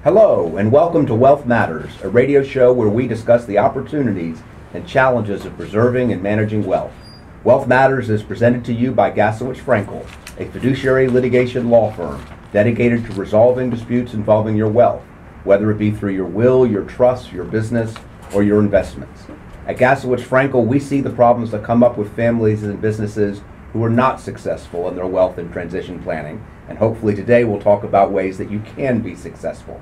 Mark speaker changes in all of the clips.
Speaker 1: Hello, and welcome to Wealth Matters, a radio show where we discuss the opportunities and challenges of preserving and managing wealth. Wealth Matters is presented to you by Gaslowitz Frankel, a fiduciary litigation law firm dedicated to resolving disputes involving your wealth, whether it be through your will, your trust, your business, or your investments. At Gaslowitz Frankel, we see the problems that come up with families and businesses who are not successful in their wealth and transition planning, and hopefully today we'll talk about ways that you can be successful.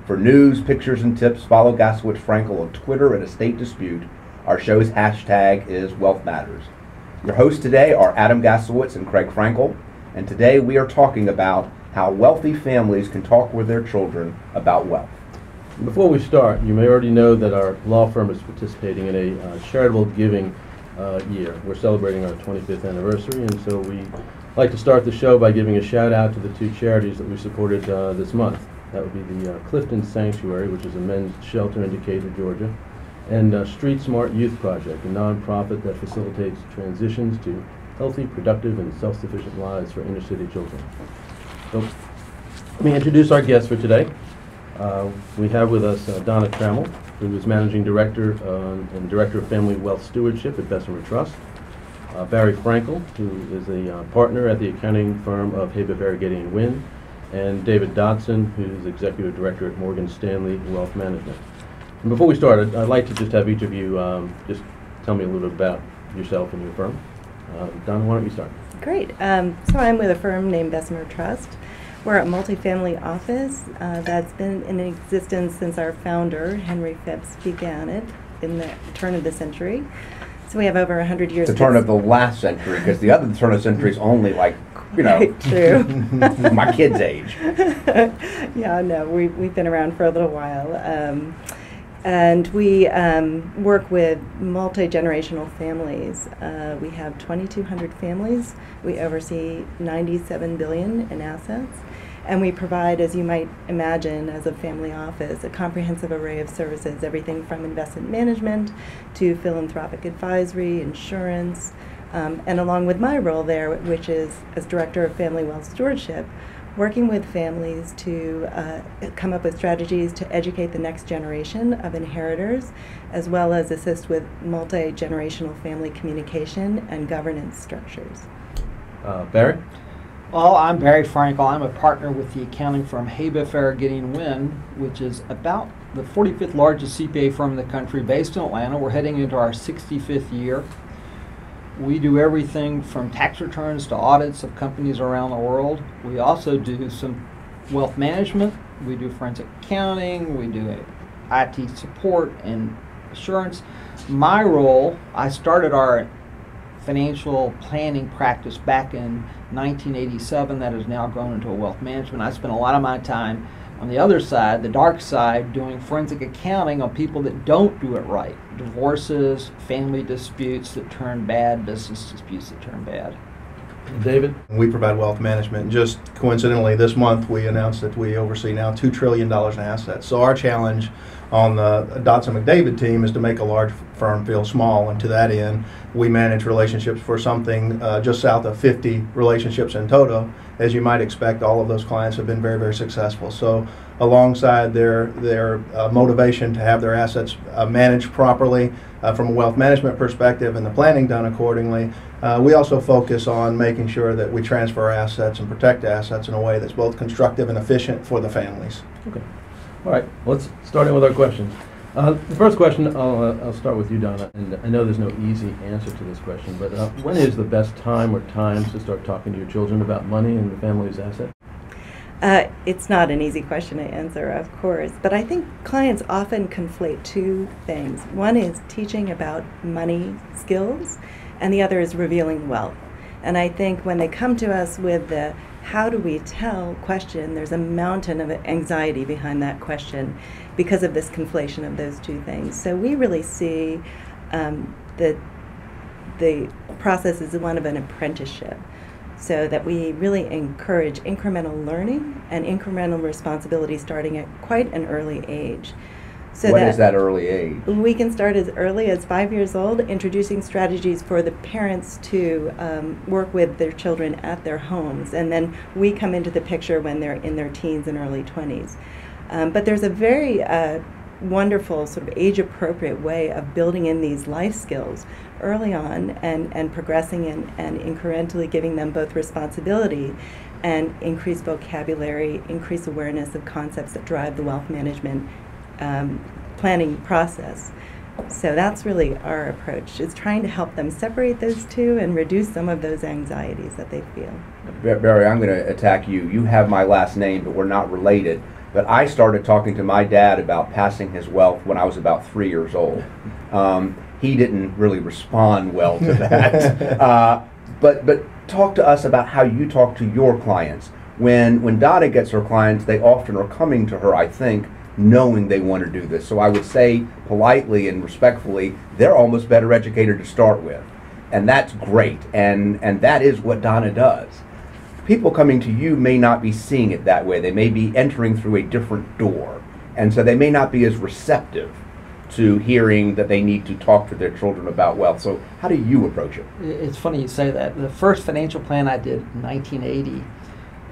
Speaker 1: For news, pictures, and tips, follow Gaslowitz Frankel on Twitter at Estate Dispute. Our show's hashtag is Wealth Matters. Your hosts today are Adam Gaslowitz and Craig Frankel, and today we are talking about how wealthy families can talk with their children about wealth.
Speaker 2: Before we start, you may already know that our law firm is participating in a charitable giving year. We're celebrating our 25th anniversary, and so we like to start the show by giving a shout out to the two charities that we supported this month. That would be the Clifton Sanctuary, which is a men's shelter in Decatur, Georgia, and Street Smart Youth Project, a nonprofit that facilitates transitions to healthy, productive, and self-sufficient lives for inner-city children. So, let me introduce our guests for today. We have with us Donna Trammell, who is Managing Director and Director of Family Wealth Stewardship at Bessemer Trust. Barry Frankel, who is a partner at the accounting firm of Habif, Arogeti, and Wynne, and David Dodson, who is Executive Director at Morgan Stanley Wealth Management. And before we start, I'd like to just have each of you just tell me a little bit about yourself and your firm. Donna, why don't you start?
Speaker 3: Great. So I'm with a firm named Bessemer Trust. We're a multifamily office that's been in existence since our founder, Henry Phipps, began it in the turn of the century. So we have over 100 years.
Speaker 1: The turn of the last century, because the other turn of the century is only like, you know,
Speaker 3: true.
Speaker 1: my kid's age.
Speaker 3: Yeah, no, we've been around for a little while. And we work with multi-generational families. We have 2,200 families. We oversee $97 billion in assets. And we provide, as you might imagine, as a family office, a comprehensive array of services, everything from investment management to philanthropic advisory, insurance, and along with my role there, which is as Director of Family Wealth Stewardship, working with families to come up with strategies to educate the next generation of inheritors, as well as assist with multi-generational family communication and governance structures.
Speaker 2: Barry?
Speaker 4: Well, I'm Barry Frankel. I'm a partner with the accounting firm Habif, Arogeti, and Wynne, which is about the 45th largest CPA firm in the country, based in Atlanta. We're heading into our 65th year. We do everything from tax returns to audits of companies around the world. We also do some wealth management. We do forensic accounting. We do IT support and assurance. My role, I started our financial planning practice back in 1987 that has now grown into a wealth management. I spent a lot of my time on the other side, the dark side, doing forensic accounting on people that don't do it right. Divorces, family disputes that turn bad, business disputes that turn bad.
Speaker 2: David?
Speaker 5: We provide wealth management. Just coincidentally, this month we announced that we oversee now $2 trillion in assets. So our challenge on the Dodson McDavid team is to make a large firm feel small, and to that end, we manage relationships for something just south of 50 relationships in total. As you might expect, all of those clients have been very, very successful. So alongside their motivation to have their assets managed properly from a wealth management perspective and the planning done accordingly, we also focus on making sure that we transfer assets and protect assets in a way that's both constructive and efficient for the families.
Speaker 2: Okay. All right, let's start in with our questions. The first question, I'll start with you, Donna, and I know there's no easy answer to this question, but when is the best time or times to start talking to your children about money and the family's assets?
Speaker 3: It's not an easy question to answer, of course, but I think clients often conflate two things. One is teaching about money skills, and the other is revealing wealth. And I think when they come to us with the how do we tell question, there's a mountain of anxiety behind that question because of this conflation of those two things. So we really see the process as one of an apprenticeship, so that we really encourage incremental learning and incremental responsibility starting at quite an early age.
Speaker 1: So what is that early age?
Speaker 3: We can start as early as 5 years old, introducing strategies for the parents to work with their children at their homes, and then we come into the picture when they're in their teens and early 20s. But there's a very wonderful sort of age-appropriate way of building in these life skills early on and progressing and incrementally giving them both responsibility and increased vocabulary, increased awareness of concepts that drive the wealth management planning process. So that's really our approach, is trying to help them separate those two and reduce some of those anxieties that they feel.
Speaker 1: Barry, I'm going to attack you. You have my last name, but we're not related. But I started talking to my dad about passing his wealth when I was about 3 years old. He didn't really respond well to that. But talk to us about how you talk to your clients. When Donna gets her clients, they often are coming to her, I think, knowing they want to do this. So I would say politely and respectfully, they're almost better educated to start with. And that's great. And that is what Donna does. People coming to you may not be seeing it that way. They may be entering through a different door. And so they may not be as receptive to hearing that they need to talk to their children about wealth. So how do you approach it?
Speaker 4: It's funny you say that. The first financial plan I did in 1980,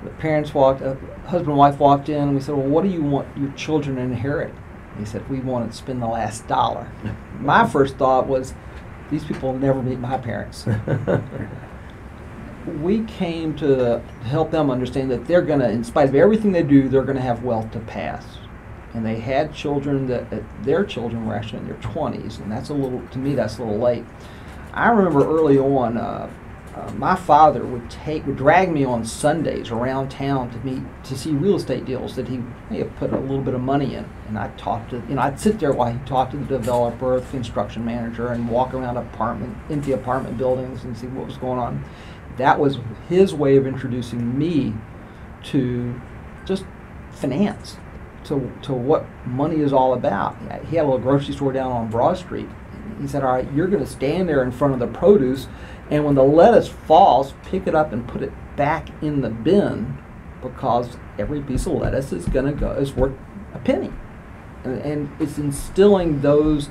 Speaker 4: the parents husband and wife walked in, and we said, well, what do you want your children to inherit? And he said, we want to spend the last dollar. My first thought was, these people will never meet my parents. We came to help them understand that they're going to, in spite of everything they do, they're going to have wealth to pass. And they had children their children were actually in their 20s, and that's to me, that's a little late. I remember early on, my father would drag me on Sundays around town to see real estate deals that he may have put a little bit of money in, and I'd sit there while he talked to the developer, the construction manager, and walk around empty apartment buildings and see what was going on. That was his way of introducing me to just finance, to what money is all about. He had a little grocery store down on Broad Street. He said, all right, you're going to stand there in front of the produce, and when the lettuce falls, pick it up and put it back in the bin, because every piece of lettuce is worth a penny. And it's instilling those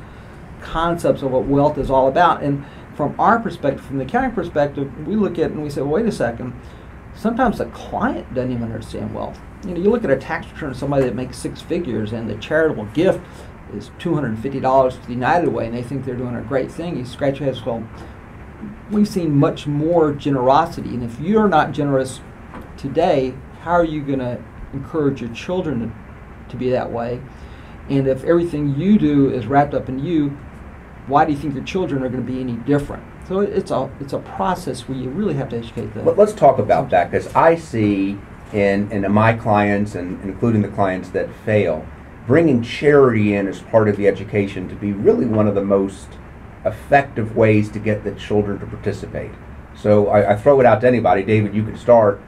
Speaker 4: concepts of what wealth is all about. And from our perspective, from the accounting perspective, we look at it and we say, well, wait a second, sometimes the client doesn't even understand wealth. You look at a tax return of somebody that makes six figures and the charitable gift is $250 to the United Way, and they think they're doing a great thing. You scratch your head, well, we've seen much more generosity, and if you're not generous today, how are you going to encourage your children to be that way? And if everything you do is wrapped up in you, why do you think your children are going to be any different? So it's a process where you really have to educate them.
Speaker 1: Let's talk about that, because I see in my clients, and including the clients that fail, bringing charity in as part of the education to be really one of the most effective ways to get the children to participate. So I throw it out to anybody. David, you can start.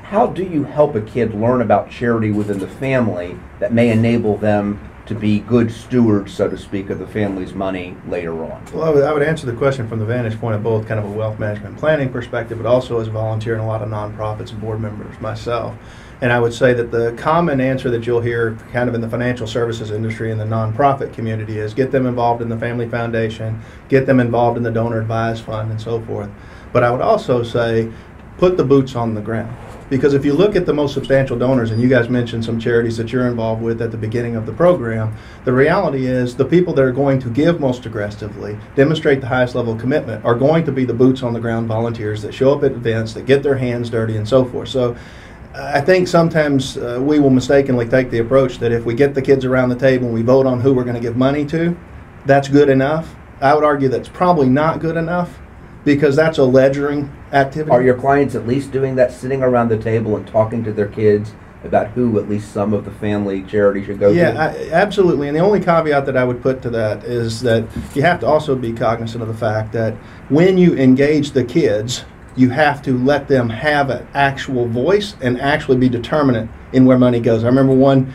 Speaker 1: How do you help a kid learn about charity within the family that may enable them to be good stewards, so to speak, of the family's money later on?
Speaker 5: Well, I would answer the question from the vantage point of both kind of a wealth management planning perspective, but also as a volunteer in a lot of nonprofits and board members myself. And I would say that the common answer that you'll hear kind of in the financial services industry and the nonprofit community is get them involved in the family foundation, get them involved in the donor advised fund, and so forth. But I would also say put the boots on the ground. Because if you look at the most substantial donors, and you guys mentioned some charities that you're involved with at the beginning of the program, the reality is the people that are going to give most aggressively, demonstrate the highest level of commitment, are going to be the boots on the ground volunteers that show up at events, that get their hands dirty, and so forth. So I think sometimes we will mistakenly take the approach that if we get the kids around the table and we vote on who we're going to give money to, that's good enough. I would argue that's probably not good enough, because that's a ledgering activity.
Speaker 1: Are your clients at least doing that, sitting around the table and talking to their kids about who at least some of the family charity should go to?
Speaker 5: Yeah, absolutely. And the only caveat that I would put to that is that you have to also be cognizant of the fact that when you engage the kids, you have to let them have an actual voice and actually be determinate in where money goes. I remember one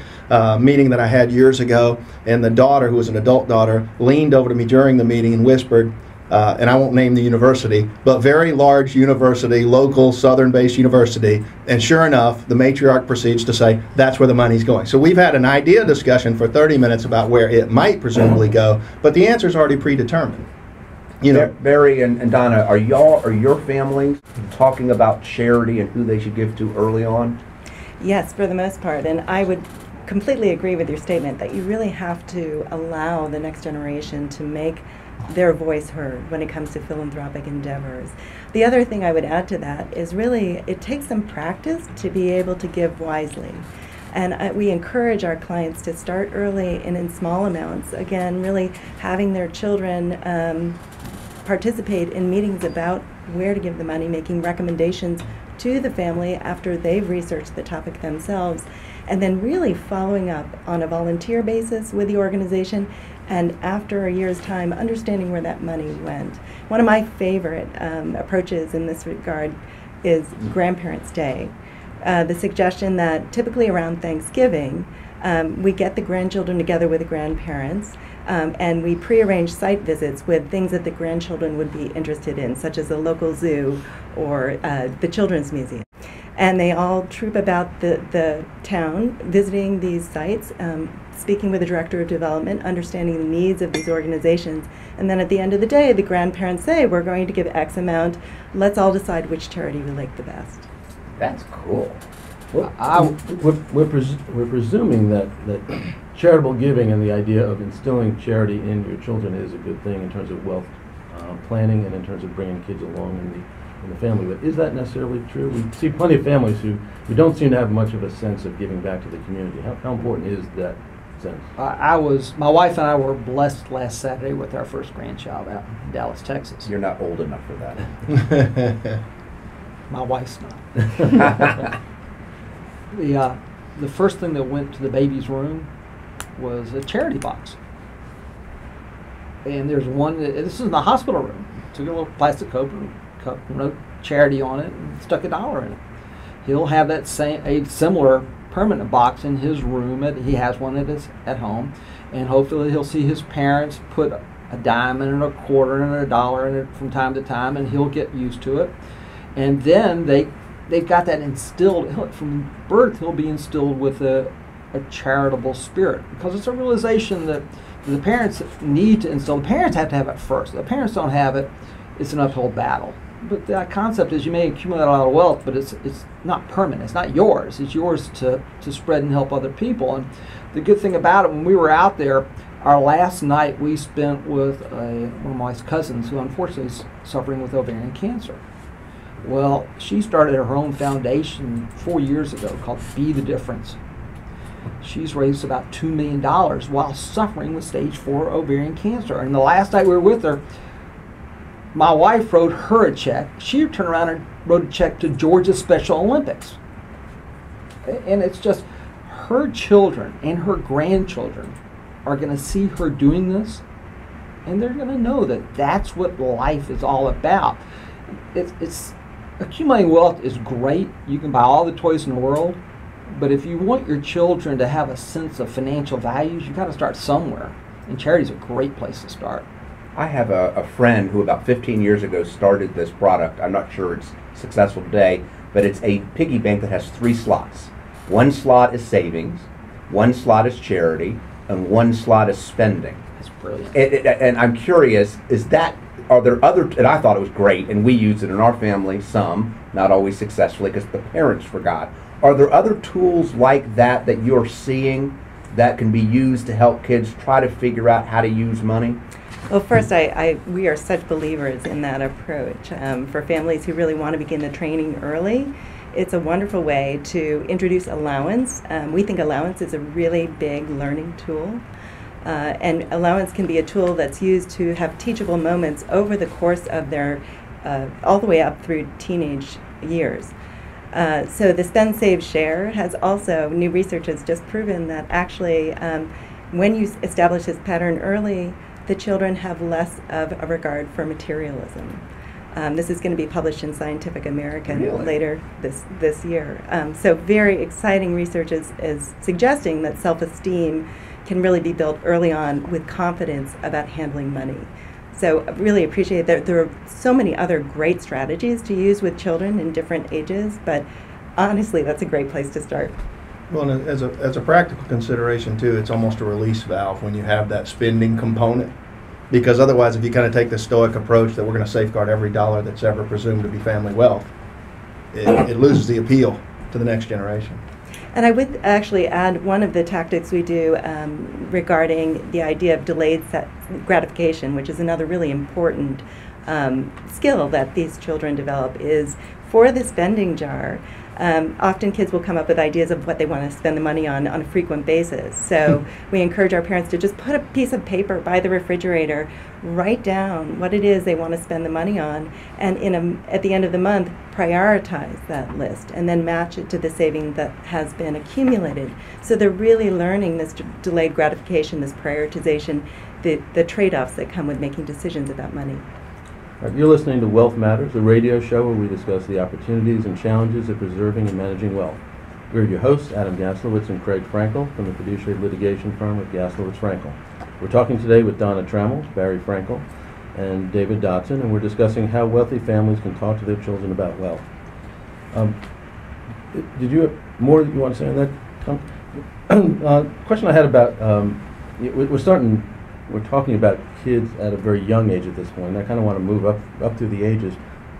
Speaker 5: meeting that I had years ago, and the daughter, who was an adult daughter, leaned over to me during the meeting and whispered, and I won't name the university, but very large university, local southern-based university, and sure enough, the matriarch proceeds to say, that's where the money's going. So we've had an idea discussion for 30 minutes about where it might presumably go, but the answer's already predetermined. You know,
Speaker 1: Barry and Donna, are your families talking about charity and who they should give to early on?
Speaker 3: Yes, for the most part, and I would completely agree with your statement that you really have to allow the next generation to make their voice heard when it comes to philanthropic endeavors. The other thing I would add to that is really it takes some practice to be able to give wisely. And we encourage our clients to start early and in small amounts. Again, really having their children participate in meetings about where to give the money, making recommendations to the family after they've researched the topic themselves, and then really following up on a volunteer basis with the organization, and after a year's time, understanding where that money went. One of my favorite approaches in this regard is Grandparents' Day. The suggestion that typically around Thanksgiving, we get the grandchildren together with the grandparents, and we prearrange site visits with things that the grandchildren would be interested in, such as a local zoo or the Children's Museum. And they all troop about the town, visiting these sites, speaking with the Director of Development, understanding the needs of these organizations. And then at the end of the day, the grandparents say, we're going to give X amount. Let's all decide which charity we like the best.
Speaker 1: That's cool.
Speaker 2: Well, we're presuming that charitable giving and the idea of instilling charity in your children is a good thing in terms of wealth planning and in terms of bringing kids along in the family. But is that necessarily true? We see plenty of families who don't seem to have much of a sense of giving back to the community. How important is that sense?
Speaker 4: My wife and I were blessed last Saturday with our first grandchild out in Dallas, Texas.
Speaker 1: You're not old enough for that.
Speaker 4: My wife's not. The first thing that went to the baby's room was a charity box. And there's one, this is in the hospital room. Took a little plastic cup, wrote charity on it, and stuck $1 in it. He'll have a similar permanent box in his room. He has one at home. And hopefully he'll see his parents put a dime in it, a quarter in it, $1 in it from time to time, and he'll get used to it. And then they've got that instilled, from birth he'll be instilled with a charitable spirit, because it's a realization that the parents need to instill. The parents have to have it first. If the parents don't have it, it's an uphill battle. But the concept is you may accumulate a lot of wealth, but it's not permanent. It's not yours. It's yours to spread and help other people. And the good thing about it, when we were out there, our last night we spent with one of my cousins who unfortunately is suffering with ovarian cancer. Well, she started her own foundation 4 years ago called Be the Difference. She's raised about $2 million while suffering with stage 4 ovarian cancer. And the last night we were with her, my wife wrote her a check. She turned around and wrote a check to Georgia Special Olympics. And it's just her children and her grandchildren are going to see her doing this, and they're going to know that that's what life is all about. It's accumulating wealth is great. You can buy all the toys in the world, but if you want your children to have a sense of financial values, you've got to start somewhere, and charity is a great place to start.
Speaker 1: I have a friend who about 15 years ago started this product. I'm not sure it's successful today, but it's a piggy bank that has 3 slots. One slot is savings, one slot is charity, and one slot is spending.
Speaker 4: That's brilliant.
Speaker 1: And I'm curious, are there other, and I thought it was great, and we use it in our family, some, not always successfully because the parents forgot. Are there other tools like that that you're seeing that can be used to help kids try to figure out how to use money?
Speaker 3: Well, first, we are such believers in that approach. For families who really want to begin the training early, it's a wonderful way to introduce allowance. We think allowance is a really big learning tool. And allowance can be a tool that's used to have teachable moments over the course of their, all the way up through teenage years. So the Spend, Save, Share has also, new research has just proven that actually when you establish this pattern early, the children have less of a regard for materialism. This is going to be published in Scientific American later this year. So very exciting research is suggesting that self-esteem can really be built early on with confidence about handling money. So I really appreciate that there are so many other great strategies to use with children in different ages, but honestly, that's a great place to start.
Speaker 5: Well, and as a practical consideration too, it's almost a release valve when you have that spending component. Because otherwise, if you kind of take the stoic approach that we're going to safeguard every dollar that's ever presumed to be family wealth, it loses the appeal to the next generation.
Speaker 3: And I would actually add one of the tactics we do regarding the idea of delayed gratification, which is another really important skill that these children develop, is for the spending jar. Often kids will come up with ideas of what they want to spend the money on a frequent basis. So we encourage our parents to just put a piece of paper by the refrigerator, write down what it is they want to spend the money on, and at the end of the month, prioritize that list and then match it to the saving that has been accumulated. So they're really learning this delayed gratification, this prioritization, the trade-offs that come with making decisions about money.
Speaker 2: You're listening to Wealth Matters, a radio show where we discuss the opportunities and challenges of preserving and managing wealth. We're your hosts, Adam Gaslowitz and Craig Frankel from the fiduciary litigation firm of Gaslowitz Frankel. We're talking today with Donna Trammell, Barry Frankel, and David Dodson, and we're discussing how wealthy families can talk to their children about wealth. Did you have more that you want to say on that? Question I had about, we're talking about kids at a very young age at this point, and I kind of want to move up through the ages.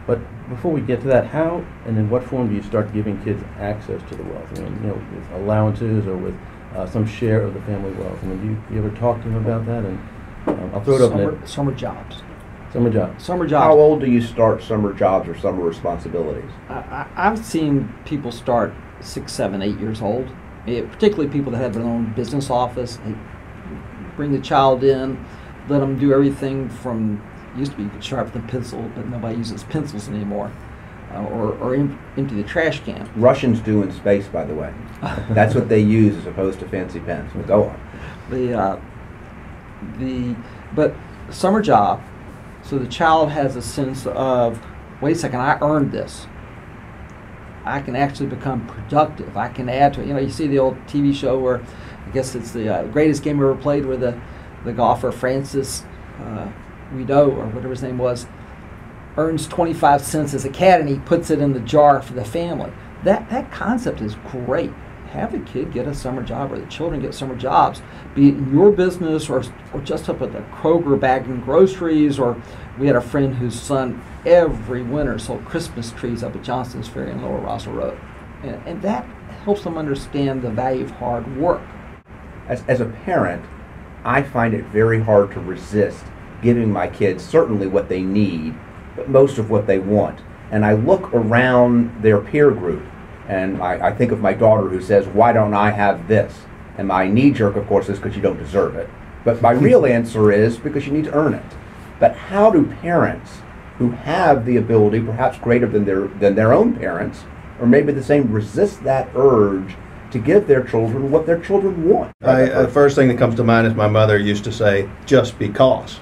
Speaker 2: But before we get to that, how and in what form do you start giving kids access to the wealth? I mean, with allowances or with some share of the family wealth. I mean, do you ever talk to them about that? And I'll throw it up.
Speaker 4: Summer jobs.
Speaker 2: Summer jobs.
Speaker 4: Summer jobs.
Speaker 1: How old do you start summer jobs or summer responsibilities?
Speaker 4: I've seen people start 6, 7, 8 years old. Particularly people that have their own business office. They bring the child in, let them do everything from, used to be you could sharpen the pencil, but nobody uses pencils anymore, or empty the trash can.
Speaker 1: Russians do in space, by the way. That's what they use as opposed to fancy pens. But go on.
Speaker 4: But summer job, so the child has a sense of, wait a second, I earned this. I can actually become productive. I can add to it. You see the old TV show where, I guess it's the greatest game ever played, where the golfer Francis Rideau, or whatever his name was, earns 25 cents as a cat and he puts it in the jar for the family. That concept is great. Have the kid get a summer job, or the children get summer jobs, be it in your business or just up at the Kroger bagging groceries. Or we had a friend whose son every winter sold Christmas trees up at Johnston's Ferry in Lower Roswell Road. And that helps them understand the value of hard work.
Speaker 1: As a parent, I find it very hard to resist giving my kids certainly what they need, but most of what they want. And I look around their peer group, and I think of my daughter who says, why don't I have this? And my knee-jerk, of course, is because you don't deserve it. But my real answer is because you need to earn it. But how do parents who have the ability, perhaps greater than their own parents, or maybe the same, resist that urge to give their children what their children want?
Speaker 5: The first thing that comes to mind is my mother used to say, just because.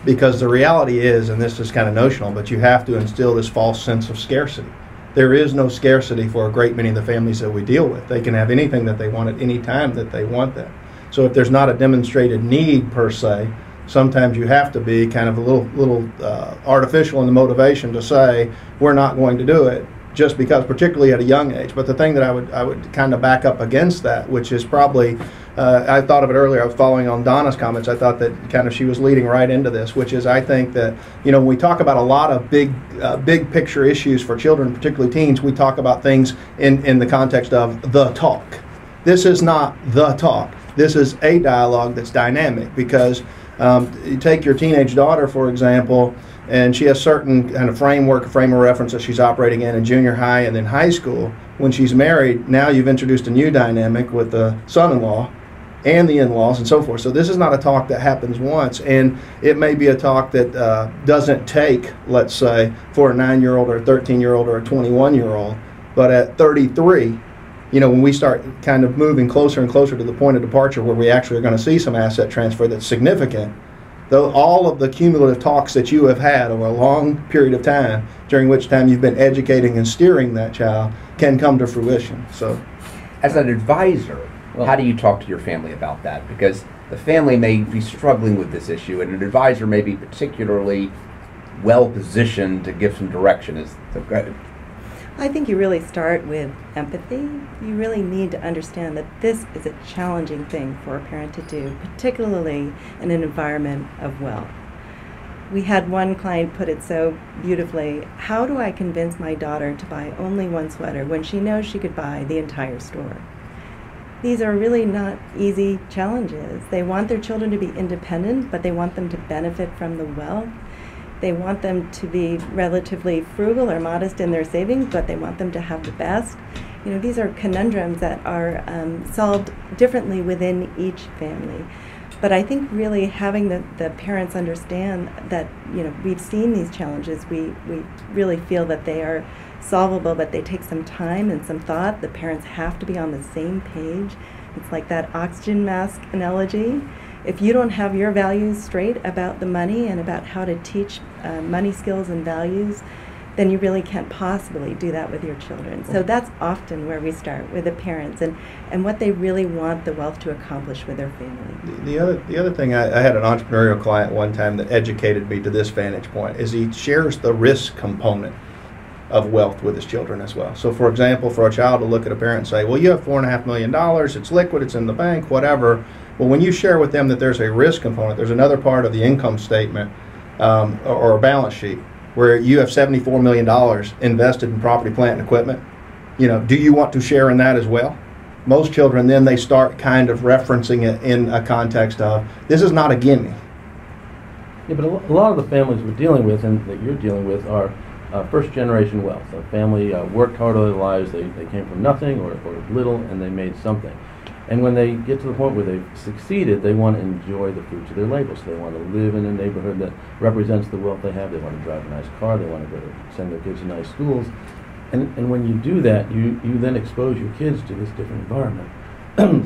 Speaker 5: Because the reality is, and this is kind of notional, but you have to instill this false sense of scarcity. There is no scarcity for a great many of the families that we deal with. They can have anything that they want at any time that they want that. So if there's not a demonstrated need per se, sometimes you have to be kind of a little artificial in the motivation to say, we're not going to do it, just because, particularly at a young age. But the thing that I would kind of back up against that, which is probably, I thought of it earlier, I was following on Donna's comments, I thought that kind of she was leading right into this, which is I think that, when we talk about a lot of big picture issues for children, particularly teens, we talk about things in the context of the talk. This is not the talk. This is a dialogue that's dynamic, because you take your teenage daughter, for example, and she has certain kind of frame of reference that she's operating in junior high and then high school. When she's married, now you've introduced a new dynamic with the son-in-law and the in-laws and so forth. So this is not a talk that happens once, and it may be a talk that doesn't take, let's say, for a 9-year-old or a 13-year-old or a 21-year-old, but at 33, when we start kind of moving closer and closer to the point of departure where we actually are going to see some asset transfer that's significant, though all of the cumulative talks that you have had over a long period of time, during which time you've been educating and steering that child, can come to fruition. So,
Speaker 1: as an advisor, how do you talk to your family about that? Because the family may be struggling with this issue, and an advisor may be particularly well positioned to give some direction.
Speaker 3: I think you really start with empathy. You really need to understand that this is a challenging thing for a parent to do, particularly in an environment of wealth. We had one client put it so beautifully: how do I convince my daughter to buy only one sweater when she knows she could buy the entire store? these are really not easy challenges. They want their children to be independent, but they want them to benefit from the wealth. They want them to be relatively frugal or modest in their savings, but they want them to have the best. You know, these are conundrums that are solved differently within each family. But I think really having the parents understand that, you know, we've seen these challenges, we really feel that they are solvable, but they take some time and some thought. The parents have to be on the same page. It's like that oxygen mask analogy. If you don't have your values straight about the money and about how to teach money skills and values, then you really can't possibly do that with your children. So that's often where we start, with the parents and what they really want the wealth to accomplish with their family.
Speaker 5: The other thing, I had an entrepreneurial client one time that educated me to this vantage point, is he shares the risk component of wealth with his children as well. So for example, for a child to look at a parent and say, well, you have $4.5 million, it's liquid, it's in the bank, whatever. Well, when you share with them that there's a risk component, there's another part of the income statement or a balance sheet where you have $74 million invested in property, plant, and equipment. You know, do you want to share in that as well? Most children, then they start kind of referencing it in a context of, this is not a gimme.
Speaker 2: Yeah, but a lot of the families we're dealing with and that you're dealing with are first generation wealth. A family worked hard all their lives, they came from nothing or little, and they made something. And when they get to the point where they've succeeded, they want to enjoy the fruits of their labor. So they want to live in a neighborhood that represents the wealth they have. They want to drive a nice car. They want to send their kids to nice schools. And when you do that, you then expose your kids to this different environment.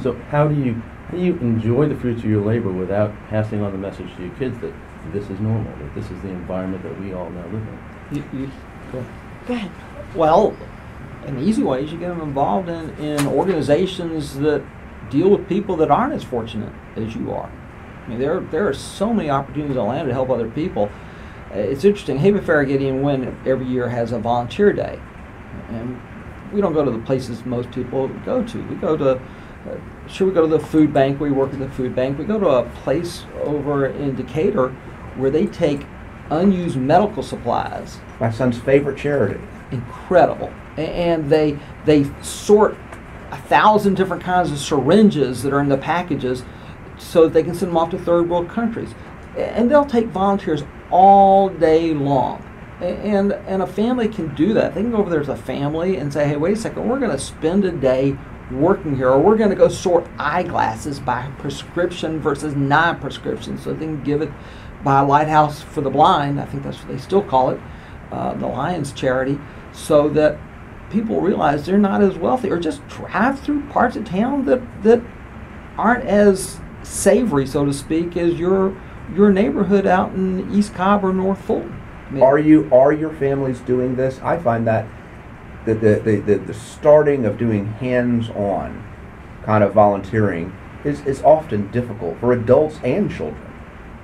Speaker 2: So how do you enjoy the fruits of your labor without passing on the message to your kids that this is normal, that this is the environment that we all now live in?
Speaker 3: Go ahead.
Speaker 4: Well, an easy way is you get them involved in organizations that deal with people that aren't as fortunate as you are. I mean, there are so many opportunities on land to help other people. It's interesting. Habif, Arogeti, and Wynne every year has a volunteer day, and we don't go to the places most people go to. We go to we go to the food bank. We work at the food bank. We go to a place over in Decatur where they take unused medical supplies.
Speaker 1: My son's favorite charity.
Speaker 4: Incredible. And they sort 1,000 different kinds of syringes that are in the packages so that they can send them off to third world countries. And they'll take volunteers all day long. And a family can do that. They can go over there as a family and say, hey, wait a second, we're going to spend a day working here, or we're going to go sort eyeglasses by prescription versus non-prescription, so they can give it by a Lighthouse for the Blind, I think that's what they still call it, the Lions charity, so that people realize they're not as wealthy, or just drive through parts of town that aren't as savory, so to speak, as your neighborhood out in East Cobb or North Fulton. I mean,
Speaker 1: Are your families doing this? I find that the starting of doing hands-on kind of volunteering is often difficult for adults and children.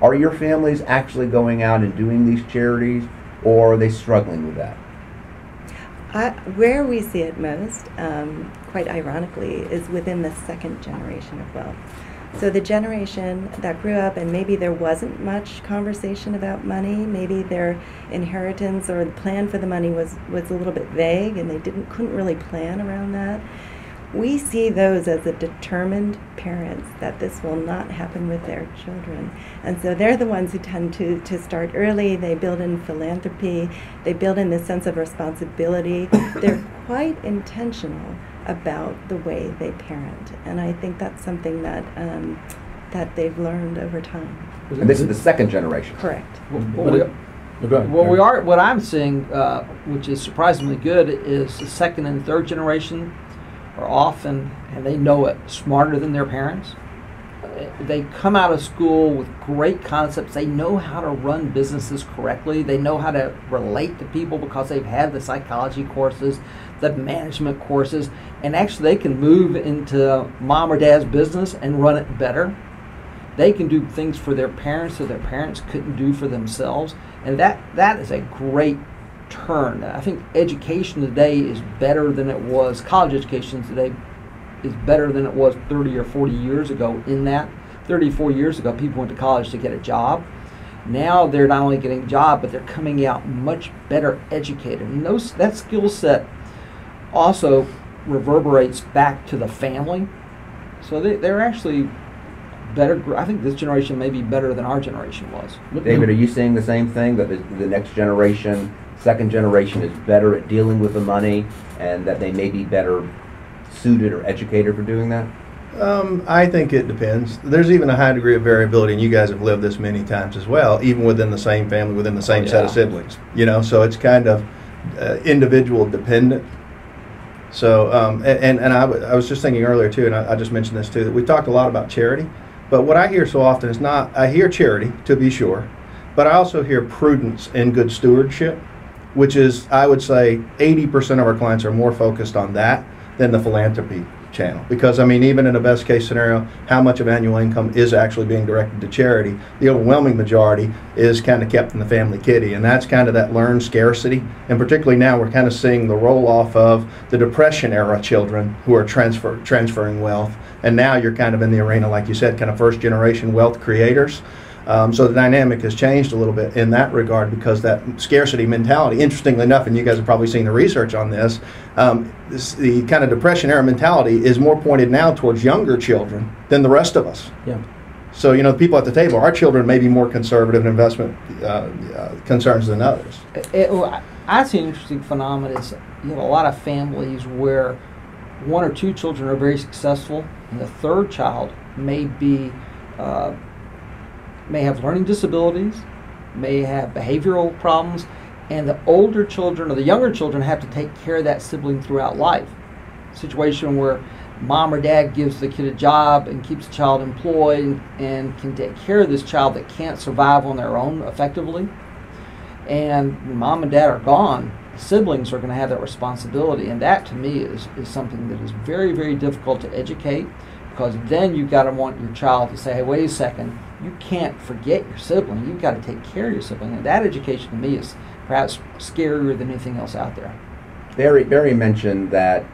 Speaker 1: Are your families actually going out and doing these charities, or are they struggling with that?
Speaker 3: Where we see it most, quite ironically, is within the second generation of wealth. So the generation that grew up and maybe there wasn't much conversation about money, maybe their inheritance or the plan for the money was a little bit vague and they couldn't really plan around that. We see those as the determined parents that this will not happen with their children. And so they're the ones who tend to start early. They build in philanthropy. They build in this sense of responsibility. They're quite intentional about the way they parent. And I think that's something that that they've learned over time.
Speaker 1: And this is the second generation.
Speaker 3: Correct.
Speaker 4: What I'm seeing, which is surprisingly good, is the second and third generation are often, and they know it, smarter than their parents. They come out of school with great concepts. They know how to run businesses correctly. They know how to relate to people because they've had the psychology courses, the management courses, and actually they can move into mom or dad's business and run it better. They can do things for their parents that their parents couldn't do for themselves, and that is a great turn. I think education today is better than it was. College education today is better than it was 30 or 40 years ago. In that 34 years ago, people went to college to get a job. Now they're not only getting a job, but they're coming out much better educated. And that skill set also reverberates back to the family. So they're actually better. I think this generation may be better than our generation was.
Speaker 1: David, are you seeing the same thing, that the next generation, second generation, is better at dealing with the money, and that they may be better suited or educated for doing that?
Speaker 5: I think it depends. There's even a high degree of variability, and you guys have lived this many times as well, even within the same family, within the same set of siblings. You know, so it's kind of individual dependent. So, and I was just thinking earlier too, and I just mentioned this too, that we talked a lot about charity, but what I hear so often is I hear charity, to be sure, but I also hear prudence and good stewardship, which is, I would say, 80% of our clients are more focused on that than the philanthropy channel. Because, I mean, even in a best case scenario, how much of annual income is actually being directed to charity? The overwhelming majority is kind of kept in the family kitty, and that's kind of that learned scarcity. And particularly now, we're kind of seeing the roll-off of the Depression era children who are transferring wealth. And now you're kind of in the arena, like you said, kind of first generation wealth creators. So the dynamic has changed a little bit in that regard, because that scarcity mentality, interestingly enough, and you guys have probably seen the research on this, the kind of Depression era mentality is more pointed now towards younger children than the rest of us.
Speaker 4: Yeah.
Speaker 5: So, you know, the people at the table, our children may be more conservative in investment concerns than others.
Speaker 4: I see an interesting phenomenon is you have a lot of families where one or two children are very successful, and the third child may have learning disabilities, may have behavioral problems, and the older children or the younger children have to take care of that sibling throughout life. Situation where mom or dad gives the kid a job and keeps the child employed and can take care of this child that can't survive on their own effectively. And when mom and dad are gone, siblings are going to have that responsibility, and that to me is something that is very, very difficult to educate, because then you've got to want your child to say, hey, wait a second, you can't forget your sibling. You've got to take care of your sibling. And that education to me is perhaps scarier than anything else out there.
Speaker 1: Barry mentioned that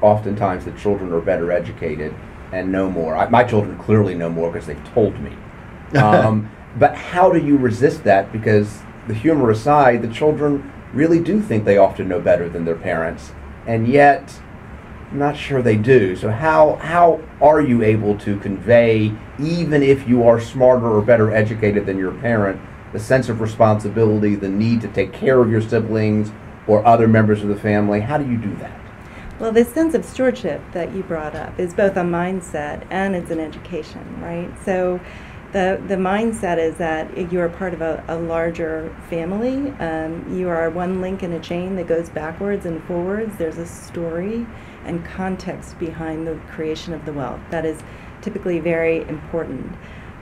Speaker 1: oftentimes the children are better educated and know more. My children clearly know more because they've told me. But how do you resist that? Because the humor aside, the children really do think they often know better than their parents, and yet I'm not sure they do. So how are you able to convey, even if you are smarter or better educated than your parent, the sense of responsibility, the need to take care of your siblings or other members of the family? How do you do that?
Speaker 3: Well, this sense of stewardship that you brought up is both a mindset and it's an education, right? So the mindset is that you're part of a larger family. You are one link in a chain that goes backwards and forwards. There's a story and context behind the creation of the wealth that is typically very important.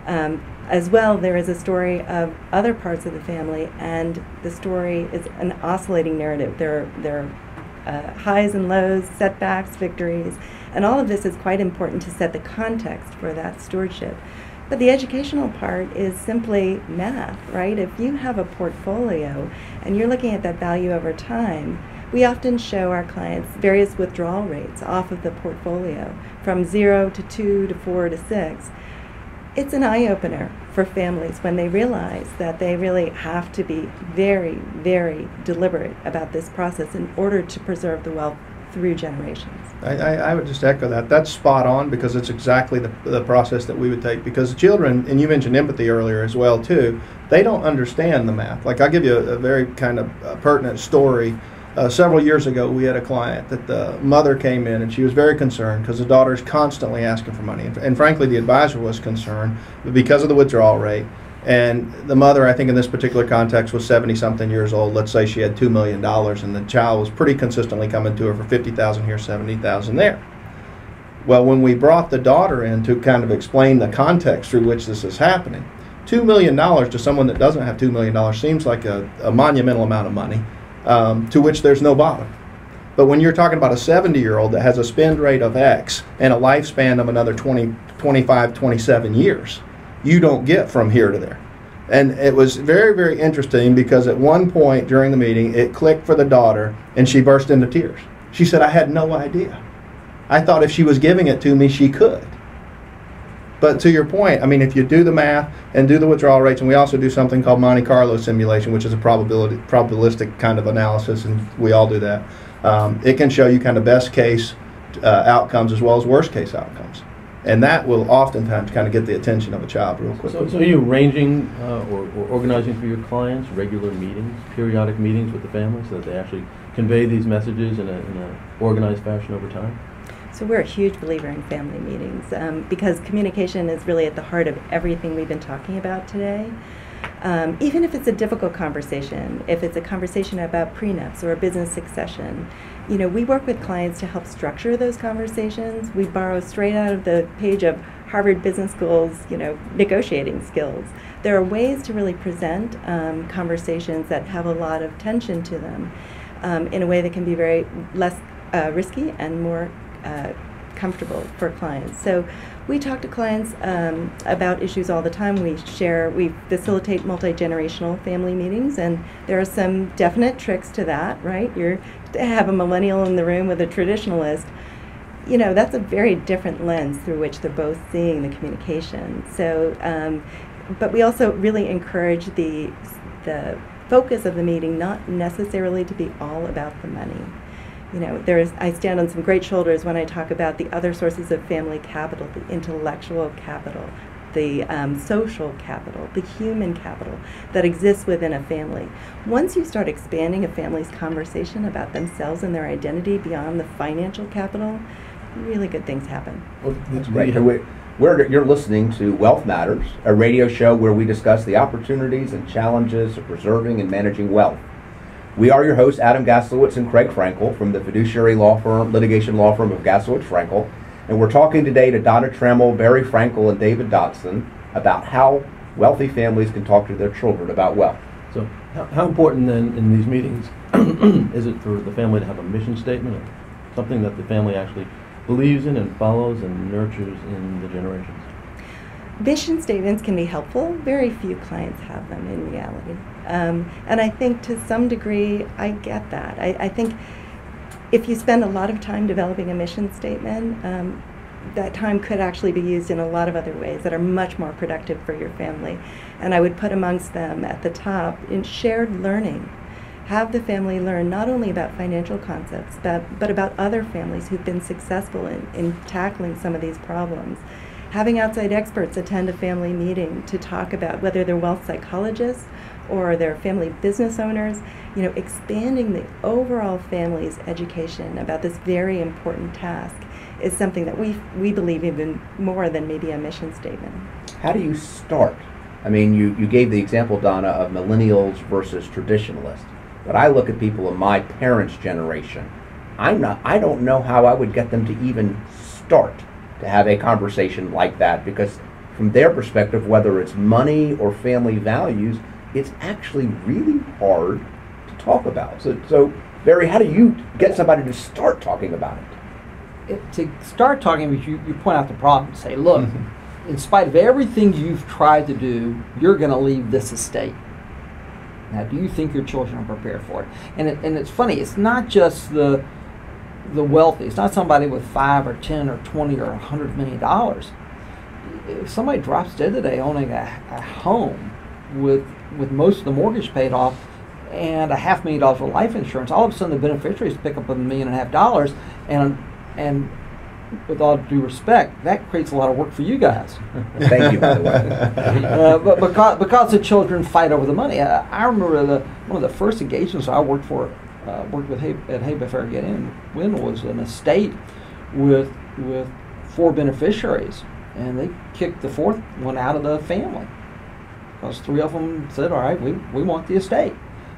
Speaker 3: As well, there is a story of other parts of the family, and the story is an oscillating narrative. There are highs and lows, setbacks, victories, and all of this is quite important to set the context for that stewardship. But the educational part is simply math, right? If you have a portfolio and you're looking at that value over time, we often show our clients various withdrawal rates off of the portfolio from 0 to 2 to 4 to 6. It's an eye-opener for families when they realize that they really have to be very, very deliberate about this process in order to preserve the wealth through generations.
Speaker 5: I would just echo that. That's spot on, because it's exactly the process that we would take. Because the children, and you mentioned empathy earlier as well too, they don't understand the math. Like, I'll give you a very kind of pertinent story. Several years ago, we had a client that the mother came in and she was very concerned because the daughter's constantly asking for money. And frankly, the advisor was concerned because of the withdrawal rate. And the mother, I think in this particular context, was 70-something years old. Let's say she had $2 million, and the child was pretty consistently coming to her for $50,000 here, $70,000 there. Well, when we brought the daughter in to kind of explain the context through which this is happening, $2 million to someone that doesn't have $2 million seems like a monumental amount of money, to which there's no bother. But when you're talking about a 70-year-old that has a spend rate of X and a lifespan of another 20, 25, 27 years, you don't get from here to there. And it was very, very interesting, because at one point during the meeting, it clicked for the daughter and she burst into tears. She said, I had no idea. I thought if she was giving it to me, she could. But to your point, I mean, if you do the math and do the withdrawal rates, and we also do something called Monte Carlo simulation, which is a probabilistic kind of analysis, and we all do that, it can show you kind of best case outcomes as well as worst case outcomes. And that will oftentimes kind of get the attention of a child real quickly.
Speaker 2: So are you arranging or organizing for your clients regular meetings, periodic meetings with the family so that they actually convey these messages in a organized fashion over time?
Speaker 3: So we're a huge believer in family meetings because communication is really at the heart of everything we've been talking about today. Even if it's a difficult conversation, if it's a conversation about prenups or a business succession, we work with clients to help structure those conversations. We borrow straight out of the page of Harvard Business School's, negotiating skills. There are ways to really present conversations that have a lot of tension to them in a way that can be very less risky and more comfortable for clients. So we talk to clients about issues all the time. We facilitate multi-generational family meetings, and there are some definite tricks to that, right? You have a millennial in the room with a traditionalist. That's a very different lens through which they're both seeing the communication. So, but we also really encourage the focus of the meeting not necessarily to be all about the money. I stand on some great shoulders when I talk about the other sources of family capital, the intellectual capital, the social capital, the human capital that exists within a family. Once you start expanding a family's conversation about themselves and their identity beyond the financial capital, really good things happen.
Speaker 1: Well, that's great. You're listening to Wealth Matters, a radio show where we discuss the opportunities and challenges of preserving and managing wealth. We are your hosts, Adam Gaslowitz and Craig Frankel from the fiduciary litigation law firm of Gaslowitz Frankel, and we're talking today to Donna Trammell, Barry Frankel, and David Dodson about how wealthy families can talk to their children about wealth.
Speaker 2: So how important then in these meetings is it for the family to have a mission statement, or something that the family actually believes in and follows and nurtures in the generations?
Speaker 3: Mission statements can be helpful. Very few clients have them in reality. And I think to some degree, I get that. I think if you spend a lot of time developing a mission statement, that time could actually be used in a lot of other ways that are much more productive for your family. And I would put amongst them at the top in shared learning. Have the family learn not only about financial concepts, but about other families who've been successful in tackling some of these problems. Having outside experts attend a family meeting to talk about whether they're wealth psychologists or they're family business owners, expanding the overall family's education about this very important task is something that we believe even more than maybe a mission statement.
Speaker 1: How do you start? I mean, you gave the example, Donna, of millennials versus traditionalists. But I look at people of my parents' generation. I don't know how I would get them to even start to have a conversation like that, because from their perspective, whether it's money or family values, it's actually really hard to talk about. So Barry, how do you get somebody to start talking about it?
Speaker 4: To start talking, you point out the problem. Say, look, in spite of everything you've tried to do, you're going to leave this estate. Now, do you think your children are prepared for it? And it's funny. It's not just the wealthy. It's not somebody with 5 or 10 or 20 or $100 million. If somebody drops dead today owning a home with most of the mortgage paid off and $500,000 of life insurance, all of a sudden the beneficiaries pick up $1.5 million, and with all due respect, that creates a lot of work for you guys.
Speaker 1: Thank you, by the way.
Speaker 4: But because the children fight over the money. I remember one of the first engagements I worked with at Habif, Arogeti, and Wynne was an estate with 4 beneficiaries, and they kicked the 4th one out of the family because 3 of them said, "All right, we want the estate,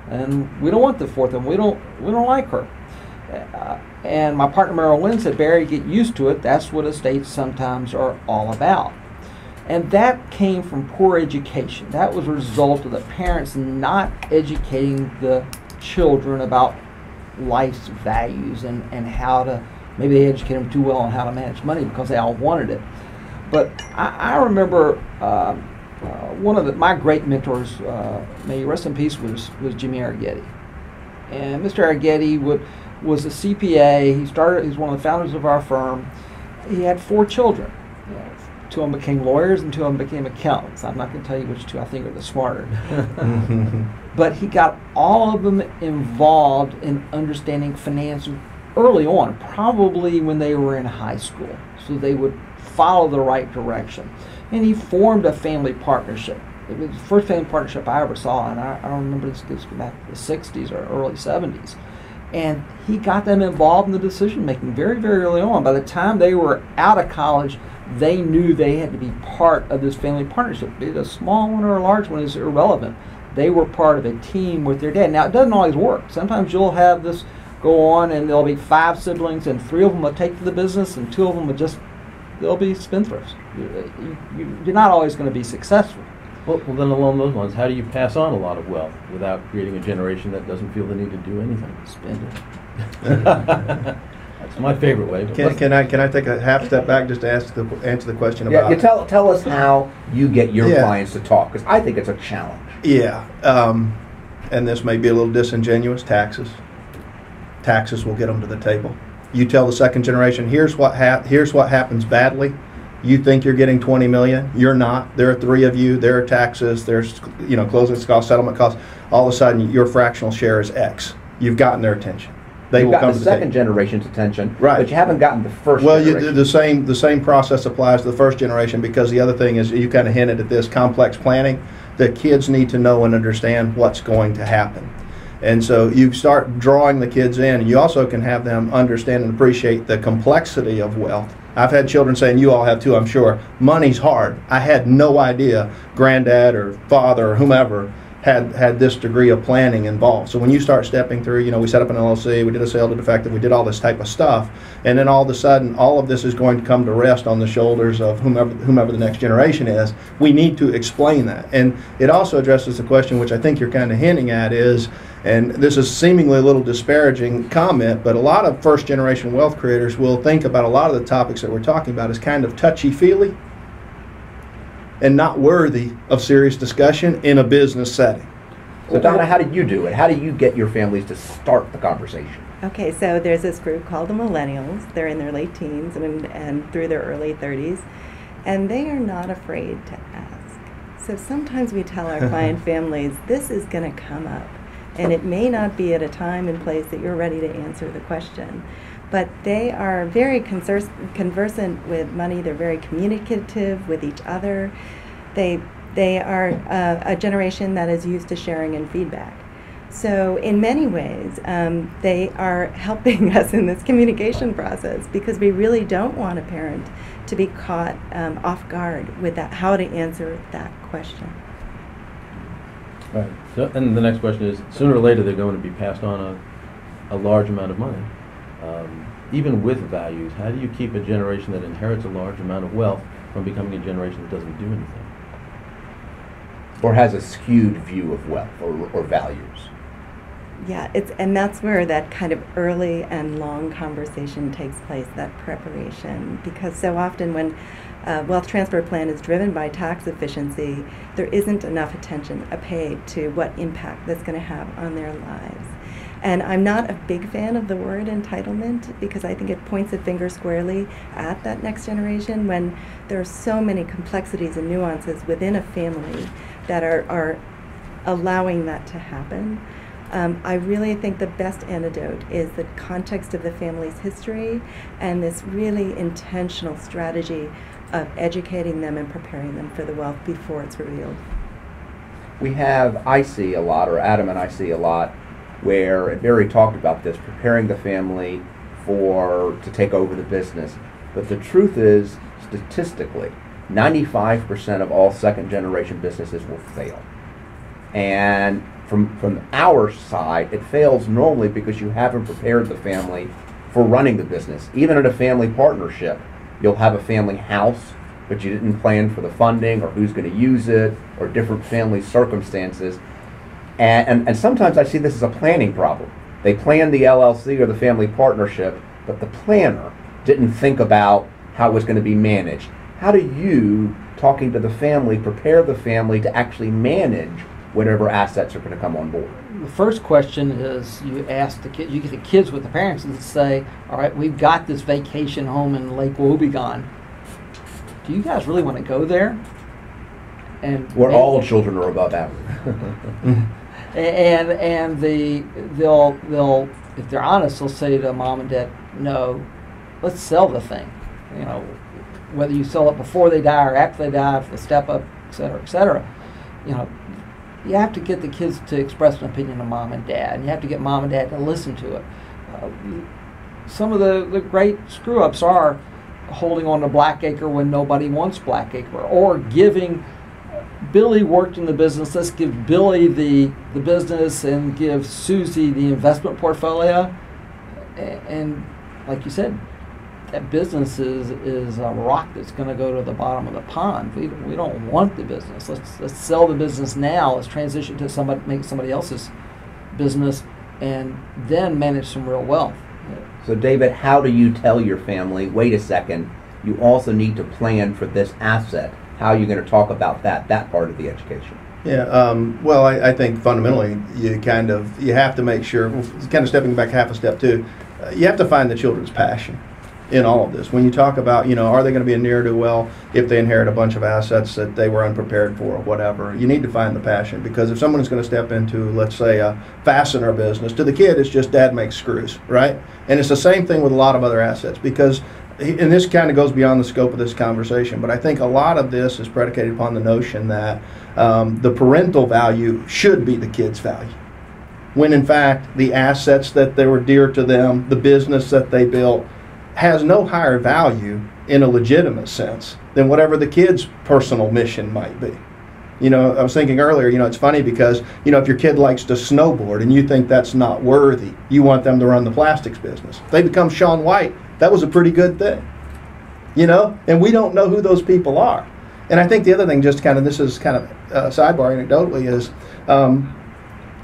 Speaker 4: and we don't want the 4th one. We don't like her." And my partner Merrill Wynne said, "Barry, get used to it. That's what estates sometimes are all about." And that came from poor education. That was a result of the parents not educating the children about life's values and how to, maybe they educated them too well on how to manage money because they all wanted it. But I remember one of my great mentors, may he rest in peace, was Jimmy Arogeti. And Mr. Arogeti was a CPA. He's one of the founders of our firm. He had 4 children. 2 of them became lawyers and 2 of them became accountants. I'm not going to tell you which 2 I think are the smarter. But he got all of them involved in understanding early on, probably when they were in high school, so they would follow the right direction. And he formed a family partnership. It was the first family partnership I ever saw, and I don't remember, this goes back to the 60s or early 70s. And he got them involved in the decision making very, very early on. By the time they were out of college, they knew they had to be part of this family partnership. Be it a small one or a large one is irrelevant. They were part of a team with their dad. Now, it doesn't always work. Sometimes you'll have this go on and there'll be 5 siblings and 3 of them will take to the business and 2 of them will just, they'll be spendthrifts. You're not always going to be successful.
Speaker 2: Well, then along those lines, how do you pass on a lot of wealth without creating a generation that doesn't feel the need to do anything?
Speaker 4: Spend it.
Speaker 2: That's my favorite way. But
Speaker 5: Can I take a half step back just to answer the question about?
Speaker 1: Yeah, you tell us how you get your clients to talk, because I think it's a challenge.
Speaker 5: Yeah, and this may be a little disingenuous. Taxes will get them to the table. You tell the second generation, here's what happens badly. You think you're getting 20 million, you're not. There are 3 of you. There are taxes. There's closing costs, settlement costs. All of a sudden, your fractional share is X. You've gotten their attention. They will come to the
Speaker 1: second generation's attention,
Speaker 5: right?
Speaker 1: But you haven't gotten the first.
Speaker 5: Well,
Speaker 1: generation.
Speaker 5: the same process applies to the first generation, because the other thing is, you kind of hinted at this, complex planning. The kids need to know and understand what's going to happen. And so you start drawing the kids in, and you also can have them understand and appreciate the complexity of wealth. I've had children saying, you all have too, I'm sure, money's hard. I had no idea granddad or father or whomever had this degree of planning involved. So when you start stepping through, we set up an LLC, we did a sale to defective, we did all this type of stuff, and then all of a sudden, all of this is going to come to rest on the shoulders of whomever the next generation is. We need to explain that. And it also addresses the question, which I think you're kind of hinting at, is, and this is seemingly a little disparaging comment, but a lot of first generation wealth creators will think about a lot of the topics that we're talking about as kind of touchy-feely and not worthy of serious discussion in a business setting.
Speaker 1: So Donna, how did you do it? How do you get your families to start the conversation?
Speaker 3: Okay, so there's this group called the millennials. They're in their late teens and through their early 30s, and they are not afraid to ask. So sometimes we tell our client families, this is going to come up, and it may not be at a time and place that you're ready to answer the question. But they are very conversant with money. They're very communicative with each other. They are a generation that is used to sharing and feedback. So in many ways, they are helping us in this communication process, because we really don't want a parent to be caught off guard with how to answer that question.
Speaker 2: Right. So, and the next question is, sooner or later they're going to be passed on a large amount of money. Even with values, how do you keep a generation that inherits a large amount of wealth from becoming a generation that doesn't do anything?
Speaker 1: Or has a skewed view of wealth or values?
Speaker 3: Yeah, and that's where that kind of early and long conversation takes place, that preparation. Because so often when wealth transfer plan is driven by tax efficiency, there isn't enough attention paid to what impact that's going to have on their lives. And I'm not a big fan of the word entitlement, because I think it points a finger squarely at that next generation, when there are so many complexities and nuances within a family that are allowing that to happen. I really think the best antidote is the context of the family's history and this really intentional strategy of educating them and preparing them for the wealth before it's revealed.
Speaker 1: I see a lot, or Adam and I see a lot, where, and Barry talked about this, preparing the family to take over the business. But the truth is, statistically, 95% of all second generation businesses will fail. And from our side, it fails normally because you haven't prepared the family for running the business. Even in a family partnership, you'll have a family house, but you didn't plan for the funding or who's going to use it or different family circumstances. And sometimes I see this as a planning problem. They planned the LLC or the family partnership, but the planner didn't think about how it was going to be managed. How do you, talking to the family, prepare the family to actually manage whatever assets are going to come on board?
Speaker 4: The first question is, you ask the kids, you get the kids with the parents and say, all right, we've got this vacation home in Lake Wobegon. Do you guys really want to go there? And
Speaker 1: where all children are above average.
Speaker 4: and they'll if they're honest, they'll say to mom and dad, no, let's sell the thing. You know, whether you sell it before they die or after they die, if they step up, et cetera, et cetera. You know, you have to get the kids to express an opinion to mom and dad, and you have to get mom and dad to listen to it. Some of the great screw-ups are holding on to Blackacre when nobody wants Blackacre, or giving Billy worked in the business, let's give Billy the business and give Susie the investment portfolio. And like you said, that business is a rock that's going to go to the bottom of the pond. We don't want the business. Let's sell the business now. Let's transition to make somebody else's business, and then manage some real wealth.
Speaker 1: So David, how do you tell your family, wait a second, you also need to plan for this asset? How are you going to talk about that part of the education?
Speaker 5: Yeah, well, I think fundamentally you have to make sure, kind of stepping back half a step too, you have to find the children's passion in all of this. When you talk about, are they going to be a ne'er-do-well if they inherit a bunch of assets that they were unprepared for or whatever, you need to find the passion, because if someone is going to step into, let's say, a fastener business, to the kid it's just dad makes screws, right? And it's the same thing with a lot of other assets, because, and this kind of goes beyond the scope of this conversation, but I think a lot of this is predicated upon the notion that the parental value should be the kid's value, when in fact the assets that they were dear to them, the business that they built, has no higher value in a legitimate sense than whatever the kid's personal mission might be. I was thinking earlier, it's funny because, if your kid likes to snowboard and you think that's not worthy, you want them to run the plastics business. If they become Shaun White, that was a pretty good thing. And we don't know who those people are. And I think the other thing, just kind of, this is kind of sidebar anecdotally,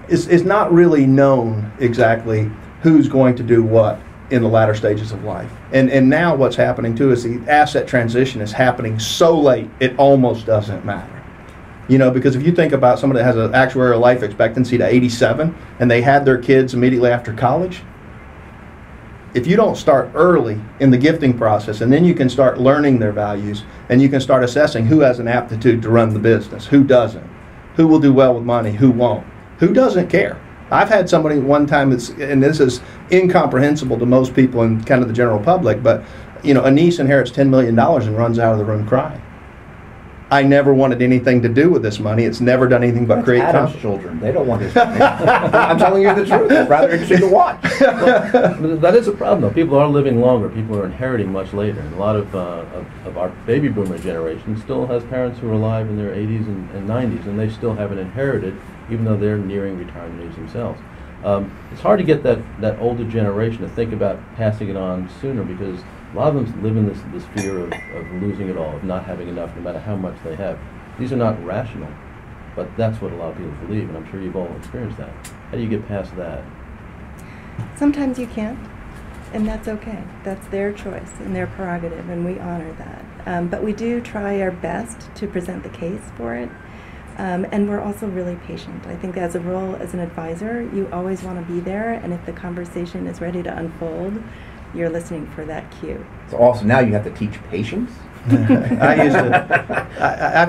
Speaker 5: is not really known exactly who's going to do what in the latter stages of life. And now what's happening too is the asset transition is happening so late it almost doesn't matter. Because if you think about somebody that has an actuarial life expectancy to 87 and they had their kids immediately after college, if you don't start early in the gifting process, and then you can start learning their values, and you can start assessing who has an aptitude to run the business, who doesn't, who will do well with money, who won't, who doesn't care. I've had somebody one time and this is incomprehensible to most people and kind of the general public, but a niece inherits $10 million and runs out of the room crying. I never wanted anything to do with this money. It's never done anything but create
Speaker 1: Adam's
Speaker 5: conflict.
Speaker 1: children. They don't want his money. I'm telling you the truth. It's rather interesting to watch.
Speaker 2: But that is a problem, though. People are living longer. People are inheriting much later. And a lot of our baby boomer generation still has parents who are alive in their 80s and 90s, and they still haven't inherited, even though they're nearing retirement age themselves. It's hard to get that older generation to think about passing it on sooner, because a lot of them live in this fear of losing it all, of not having enough, no matter how much they have. These are not rational, but that's what a lot of people believe, and I'm sure you've all experienced that. How do you get past that?
Speaker 3: Sometimes you can't, and that's okay. That's their choice and their prerogative, and we honor that. But we do try our best to present the case for it. And we're also really patient. I think as a role as an advisor, you always want to be there, and if the conversation is ready to unfold, you're listening for that cue.
Speaker 1: So also now you have to teach patience?
Speaker 5: I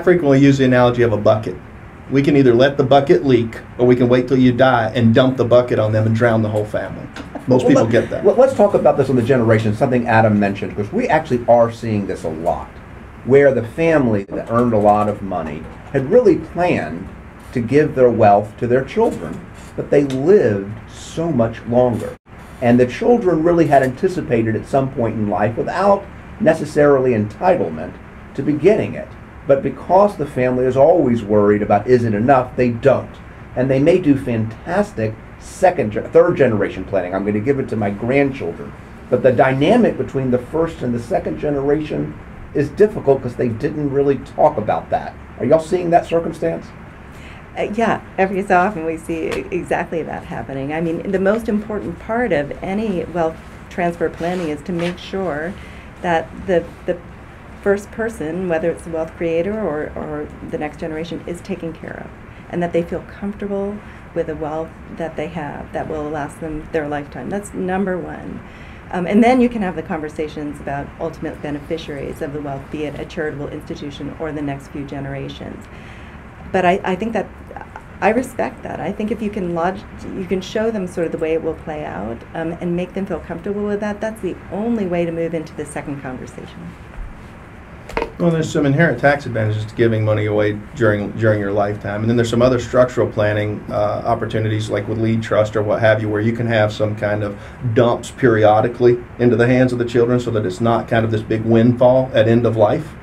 Speaker 5: frequently use the analogy of a bucket. We can either let the bucket leak, or we can wait till you die and dump the bucket on them and drown the whole family. Most people get that.
Speaker 1: Let's talk about this on the generation, something Adam mentioned, because we actually are seeing this a lot, where the family that earned a lot of money had really planned to give their wealth to their children, but they lived so much longer. And the children really had anticipated at some point in life, without necessarily entitlement, to be getting it. But because the family is always worried about is it enough, they don't. And they may do fantastic third generation planning. I'm going to give it to my grandchildren. But the dynamic between the first and the second generation is difficult because they didn't really talk about that. Are y'all seeing that circumstance?
Speaker 3: Yeah, every so often we see exactly that happening. I mean, the most important part of any wealth transfer planning is to make sure that the first person, whether it's the wealth creator or the next generation, is taken care of, and that they feel comfortable with the wealth that they have that will last them their lifetime. That's number one. And then you can have the conversations about ultimate beneficiaries of the wealth, be it a charitable institution or the next few generations. But I think that I respect that. I think if you can you can show them sort of the way it will play out, and make them feel comfortable with that. That's the only way to move into the second conversation.
Speaker 5: Well, there's some inherent tax advantages to giving money away during your lifetime, and then there's some other structural planning opportunities, like with lead trust or what have you, where you can have some kind of dumps periodically into the hands of the children, so that it's not kind of this big windfall at end of life.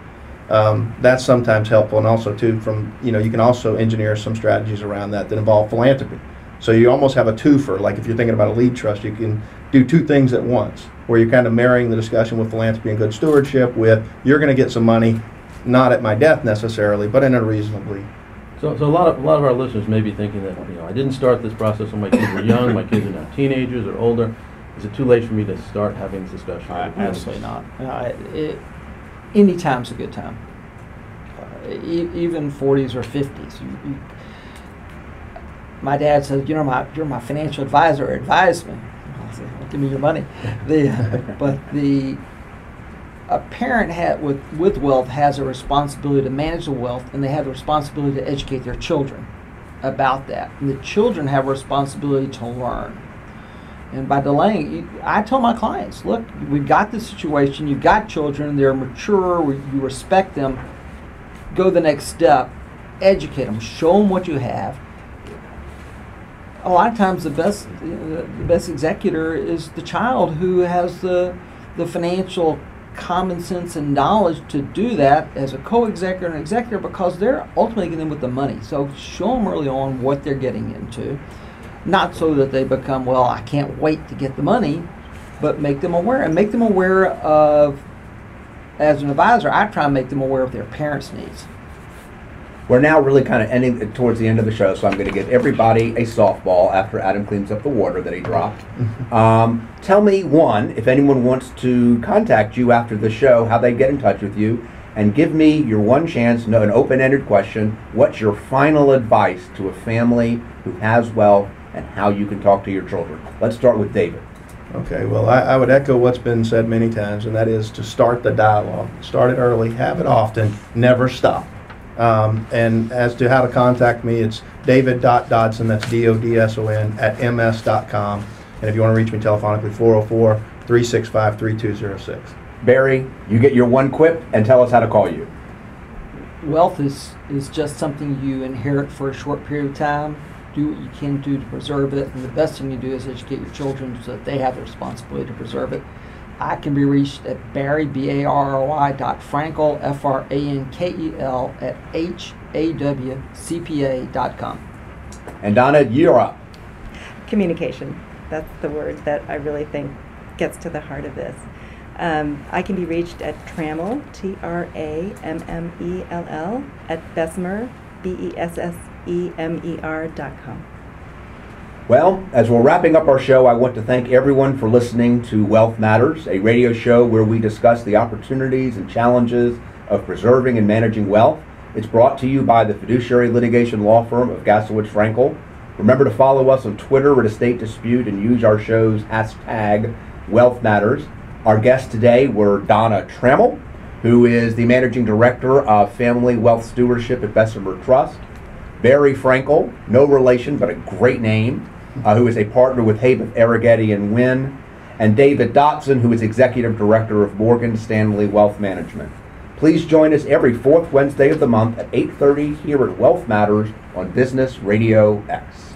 Speaker 5: That's sometimes helpful, and also too, you can also engineer some strategies around that involve philanthropy. So you almost have a twofer. Like if you're thinking about a lead trust, you can do two things at once, where you're kind of marrying the discussion with philanthropy and good stewardship with, you're going to get some money, not at my death necessarily, but in a reasonably.
Speaker 2: So a lot of our listeners may be thinking that, I didn't start this process when my kids were young. My kids are now teenagers or older. Is it too late for me to start having this discussion?
Speaker 4: Absolutely not. Any time's a good time. Even 40s or 50s. My dad says, you're my financial advisor. Advise me. I say, well, give me your money. A parent with wealth has a responsibility to manage the wealth, and they have the responsibility to educate their children about that. And the children have a responsibility to learn. And by delaying, I tell my clients, look, we've got this situation, you've got children, they're mature, you respect them, go the next step, educate them, show them what you have. A lot of times the best executor is the child who has the financial common sense and knowledge to do that as a co-executor and an executor, because they're ultimately getting in with the money. So show them early on what they're getting into. Not so that they become, well, I can't wait to get the money, but make them aware. And make them aware of, as an advisor, I try and make them aware of their parents' needs.
Speaker 1: We're now really kind of ending towards the end of the show, so I'm going to give everybody a softball after Adam cleans up the water that he dropped. Tell me, one, if anyone wants to contact you after the show, how they get in touch with you, and give me your one chance, an open-ended question. What's your final advice to a family who has wealth, and how you can talk to your children? Let's start with David.
Speaker 5: Okay, well, I would echo what's been said many times, and that is to start the dialogue. Start it early, have it often, never stop. And as to how to contact me, it's david.dodson, that's D-O-D-S-O-N, at ms.com. And if you want to reach me telephonically, 404-365-3206.
Speaker 1: Barry, you get your one quip and tell us how to call you.
Speaker 4: Wealth is just something you inherit for a short period of time. Do what you can do to preserve it, and the best thing you do is educate your children so that they have the responsibility to preserve it. I can be reached at Barry, Barry.Frankel, Frankel, at hawcpa.com.
Speaker 1: And Donna, you're up.
Speaker 3: Communication. That's the word that I really think gets to the heart of this. I can be reached at Trammell, Trammell, at Bessemer, Bessemer.com.
Speaker 1: Well, as we're wrapping up our show, I want to thank everyone for listening to Wealth Matters, a radio show where we discuss the opportunities and challenges of preserving and managing wealth. It's brought to you by the fiduciary litigation law firm of Gaslowitz Frankel. Remember to follow us on Twitter at Estate Dispute and use our show's hashtag Wealth Matters. Our guests today were Donna Trammell, who is the Managing Director of Family Wealth Stewardship at Bessemer Trust. Barry Frankel, no relation but a great name, who is a partner with Habif, Arogeti, and Wynne. And David Dodson, who is Executive Director of Morgan Stanley Wealth Management. Please join us every fourth Wednesday of the month at 8:30 here at Wealth Matters on Business Radio X.